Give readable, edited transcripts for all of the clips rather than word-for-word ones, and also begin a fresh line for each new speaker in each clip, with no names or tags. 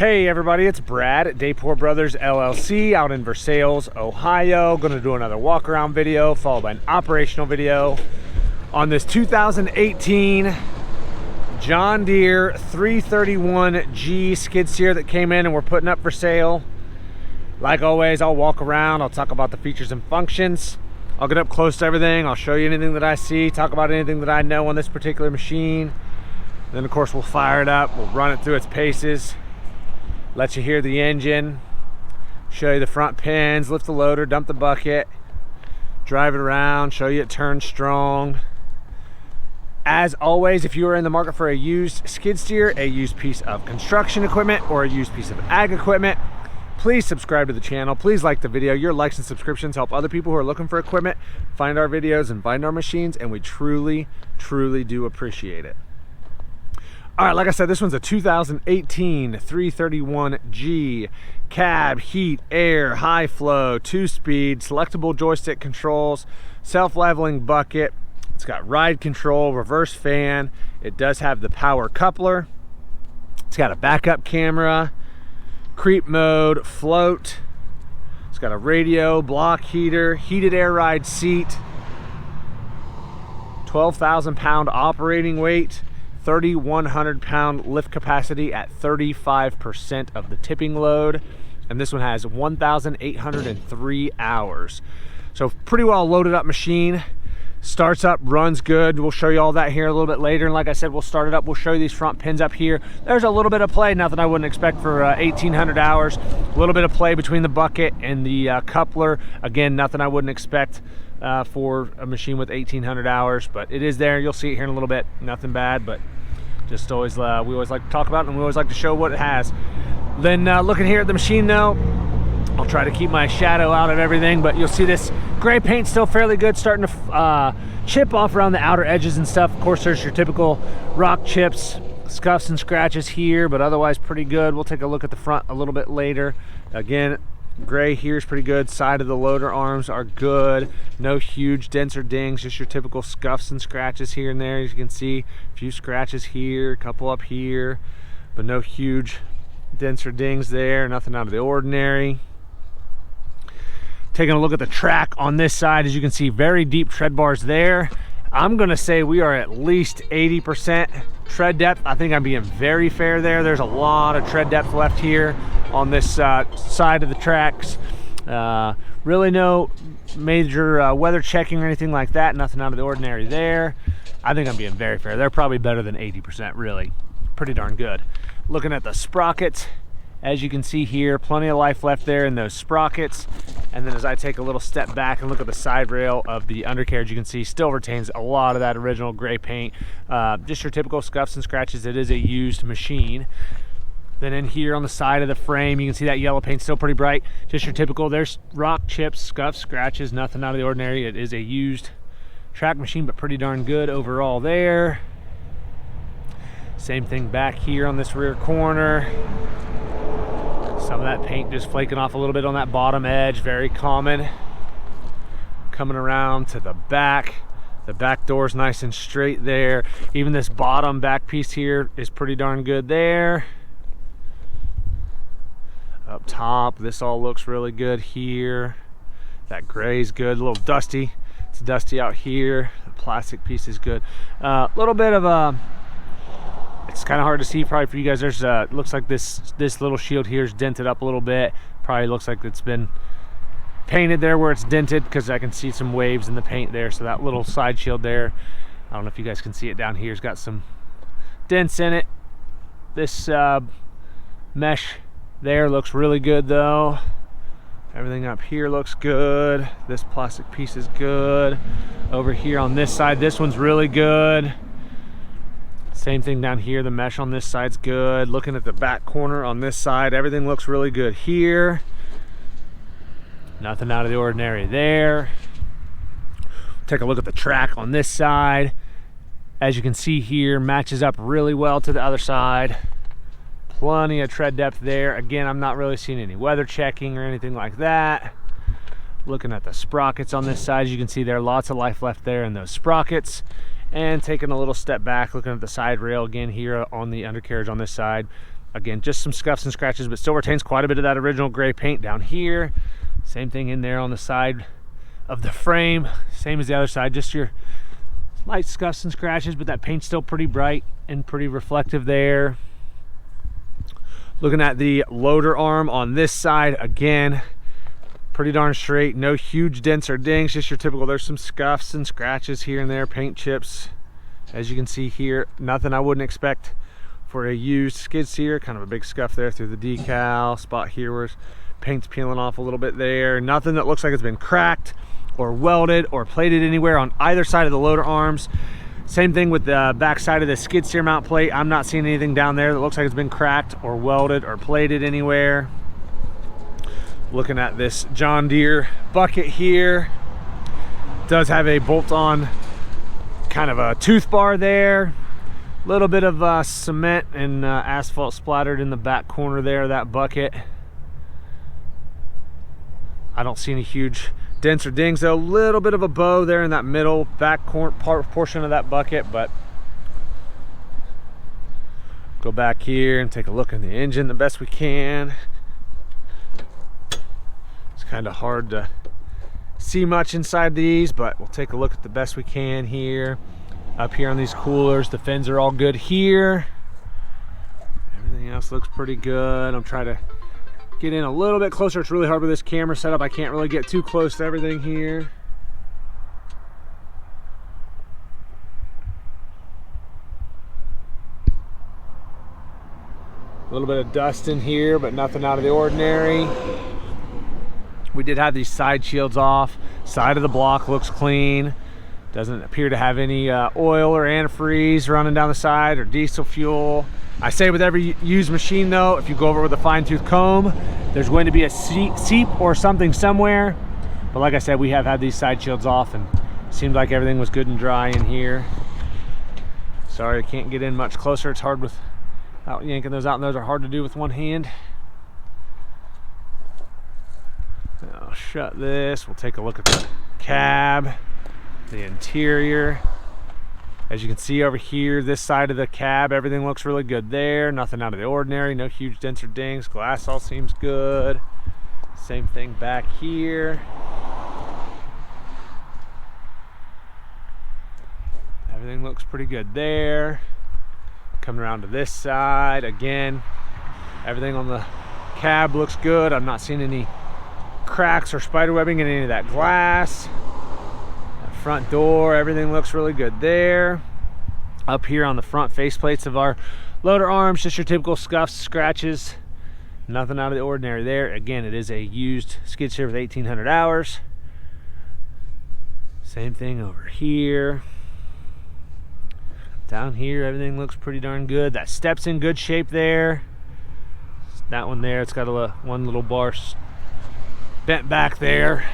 Hey everybody, it's Brad at Dayport Brothers LLC out in Versailles, Ohio. Going to do another walk around video followed by an operational video on this 2018 John Deere 331G skid steer that came in and we're putting up for sale. Like always, I'll walk around, I'll talk about the features and functions. I'll get up close to everything, I'll show you anything that I see, talk about anything that I know on this particular machine. Then of course we'll fire it up, we'll run it through its paces. Let you hear the engine, show you the front pins, lift the loader, dump the bucket, drive it around, show you it turns strong. As always, if you are in the market for a used skid steer, a used piece of construction equipment, or a used piece of ag equipment, please subscribe to the channel. Please like the video. Your likes and subscriptions help other people who are looking for equipment find our videos and find our machines, and we truly, truly do appreciate it. All right, like I said, this one's a 2018 331G cab, heat, air, high flow, 2-speed, selectable joystick controls, self-leveling bucket. It's got ride control, reverse fan. It does have the power coupler. It's got a backup camera, creep mode, float. It's got a radio, block heater, heated air ride seat, 12,000 pound operating weight, 3,100 pound lift capacity at 35% of the tipping load, and this one has 1,803 hours. So pretty well loaded up machine. Starts up, runs good. We'll show you all that here a little bit later, and like I said, we'll start it up. We'll show you these front pins up here. There's a little bit of play, nothing I wouldn't expect for 1,800 hours. A little bit of play between the bucket and the coupler. Again, nothing I wouldn't expect for a machine with 1,800 hours, but it is there. You'll see it here in a little bit. Nothing bad, but just always we always like to talk about it, and we always like to show what it has. Then looking here at the machine though, I'll try to keep my shadow out of everything, but you'll see this gray paint still fairly good, starting to chip off around the outer edges and stuff. Of course, there's your typical rock chips, scuffs and scratches here, but otherwise pretty good. We'll take a look at the front a little bit later. Again, gray here is pretty good. Side of the loader arms are good. No huge dents or dings, just your typical scuffs and scratches here and there. As you can see, a few scratches here, a couple up here, but no huge dents or dings there. Nothing out of the ordinary. Taking a look at the track on this side, as you can see, very deep tread bars there. I'm gonna say we are at least 80% tread depth. I think I'm being very fair there. There's a lot of tread depth left here on this side of the tracks. Really no major weather checking or anything like that. Nothing out of the ordinary there. I think I'm being very fair. They're probably better than 80%, really. Pretty darn good. Looking at the sprockets, as you can see here, plenty of life left there in those sprockets. And then as I take a little step back and look at the side rail of the undercarriage, you can see still retains a lot of that original gray paint. Just your typical scuffs and scratches. It is a used machine. Then in here on the side of the frame, you can see that yellow paint still pretty bright. Just your typical, there's rock chips, scuffs, scratches, nothing out of the ordinary. It is a used track machine, but pretty darn good overall there. Same thing back here on this rear corner. Some of that paint just flaking off a little bit on that bottom edge, very common. Coming around to the back door's nice and straight there. Even this bottom back piece here is pretty darn good there. Up top, this all looks really good here. That gray's good, a little dusty. It's dusty out here. The plastic piece is good. A little bit of a, it's kind of hard to see probably for you guys. There's looks like this little shield here is dented up a little bit. Probably looks like it's been painted there where it's dented, because I can see some waves in the paint there. So that little side shield there, I don't know if you guys can see it down here, has got some dents in it. This mesh there looks really good though. Everything up here looks good. This plastic piece is good. Over here on this side, this one's really good. Same thing down here, the mesh on this side's good. Looking at the back corner on this side, everything looks really good here. Nothing out of the ordinary there. Take a look at the track on this side. As you can see here, matches up really well to the other side. Plenty of tread depth there. Again, I'm not really seeing any weather checking or anything like that. Looking at the sprockets on this side, as you can see there, lots of life left there in those sprockets. And taking a little step back, looking at the side rail again here on the undercarriage on this side, Again, just some scuffs and scratches, but still retains quite a bit of that original gray paint down here. Same thing in there on the side of the frame, same as the other side, just your light scuffs and scratches, but that paint's still pretty bright and pretty reflective there. Looking at the loader arm on this side, again, pretty darn straight, no huge dents or dings, just your typical, there's some scuffs and scratches here and there, paint chips. As you can see here, nothing I wouldn't expect for a used skid steer. Kind of a big scuff there through the decal, spot here where paint's peeling off a little bit there. Nothing that looks like it's been cracked or welded or plated anywhere on either side of the loader arms. Same thing with the back side of the skid steer mount plate. I'm not seeing anything down there that looks like it's been cracked or welded or plated anywhere. Looking at this John Deere bucket here, does have a bolt-on kind of a tooth bar there. A little bit of cement and asphalt splattered in the back corner there of that bucket. I don't see any huge dents or dings though. A little bit of a bow there in that middle back portion of that bucket, but go back here and take a look in the engine the best we can. It's kind of hard to see much inside these, but we'll take a look at the best we can here. Up here on these coolers, the fins are all good here. Everything else looks pretty good. I'm trying to get in a little bit closer. It's really hard with this camera setup. I can't really get too close to everything here. A little bit of dust in here, but nothing out of the ordinary. We did have these side shields off. Side of the block looks clean. Doesn't appear to have any oil or antifreeze running down the side or diesel fuel. I say with every used machine though, if you go over with a fine-tooth comb, there's going to be a seep or something somewhere. But like I said, we have had these side shields off and it seemed like everything was good and dry in here. Sorry, I can't get in much closer. It's hard without yanking those out, and those are hard to do with one hand. I'll shut this. We'll take a look at the cab, the interior. As you can see over here, this side of the cab, everything looks really good there. Nothing out of the ordinary, no huge dents or dings. Glass all seems good. Same thing back here. Everything looks pretty good there. Coming around to this side, again, everything on the cab looks good. I'm not seeing any cracks or spider webbing in any of that glass. That front door, everything looks really good there. Up here on the front faceplates of our loader arms, just your typical scuffs, scratches, nothing out of the ordinary there. Again, it is a used skid steer with 1,800 hours. Same thing over here. Down here, everything looks pretty darn good. That step's in good shape there. That one there, it's got one little bar bent back there.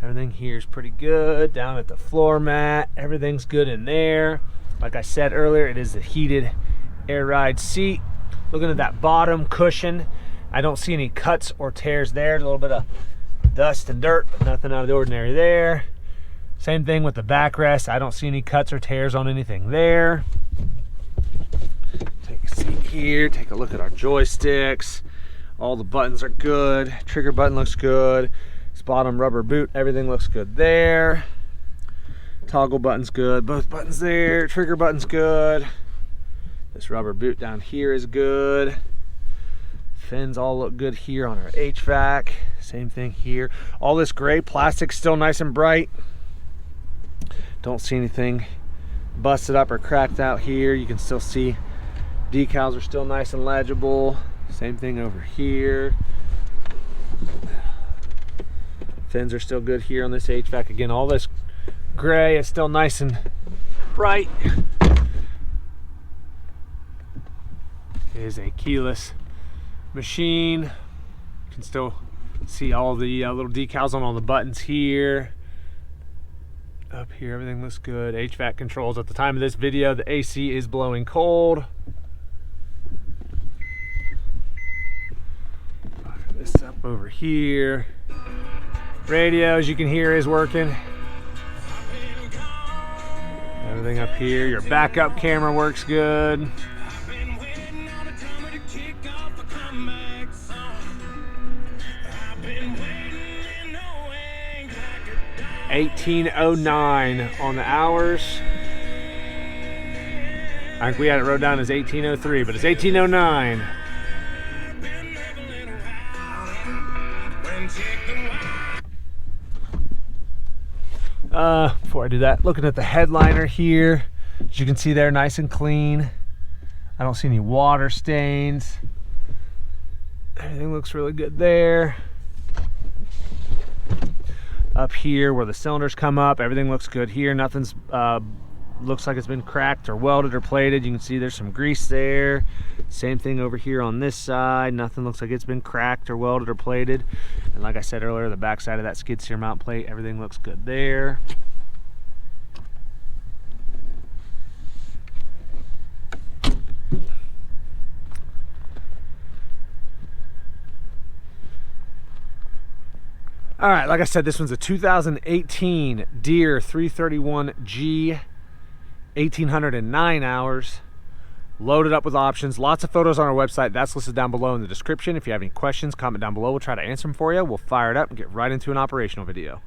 Everything here is pretty good. Down at the floor mat, everything's good in there. Like I said earlier, it is a heated air ride seat. Looking at that bottom cushion, I don't see any cuts or tears there. A little bit of dust and dirt, but nothing out of the ordinary there. Same thing with the backrest. I don't see any cuts or tears on anything there. Take a seat here, take a look at our joysticks. All the buttons are good. Trigger button looks good. This bottom rubber boot, everything looks good there. Toggle button's good. Both buttons there. Trigger button's good. This rubber boot down here is good. Fins all look good here on our HVAC. Same thing here. All this gray plastic still nice and bright. Don't see anything busted up or cracked out here. You can still see decals are still nice and legible. Same thing over here. Fins are still good here on this HVAC. Again, all this gray is still nice and bright. It is a keyless machine. You can still see all the little decals on all the buttons here. Up here, everything looks good. HVAC controls. At the time of this video, the AC is blowing cold. Fire this up over here. Radio, as you can hear, is working. Everything up here. Your backup camera works good. $18.09 on the hours. I think we had it wrote down as 18.03, but it's 18.09. Before I do that, looking at the headliner here, as you can see there, nice and clean. I don't see any water stains. Everything looks really good there. Up here where the cylinders come up, everything looks good here. Nothing's looks like it's been cracked or welded or plated. You can see there's some grease there. Same thing over here on this side. Nothing looks like it's been cracked or welded or plated. And like I said earlier, the back side of that skid steer mount plate, everything looks good there. All right, like I said, this one's a 2018 Deere 331G, 1,809 hours, loaded up with options. Lots of photos on our website. That's listed down below in the description. If you have any questions, comment down below. We'll try to answer them for you. We'll fire it up and get right into an operational video.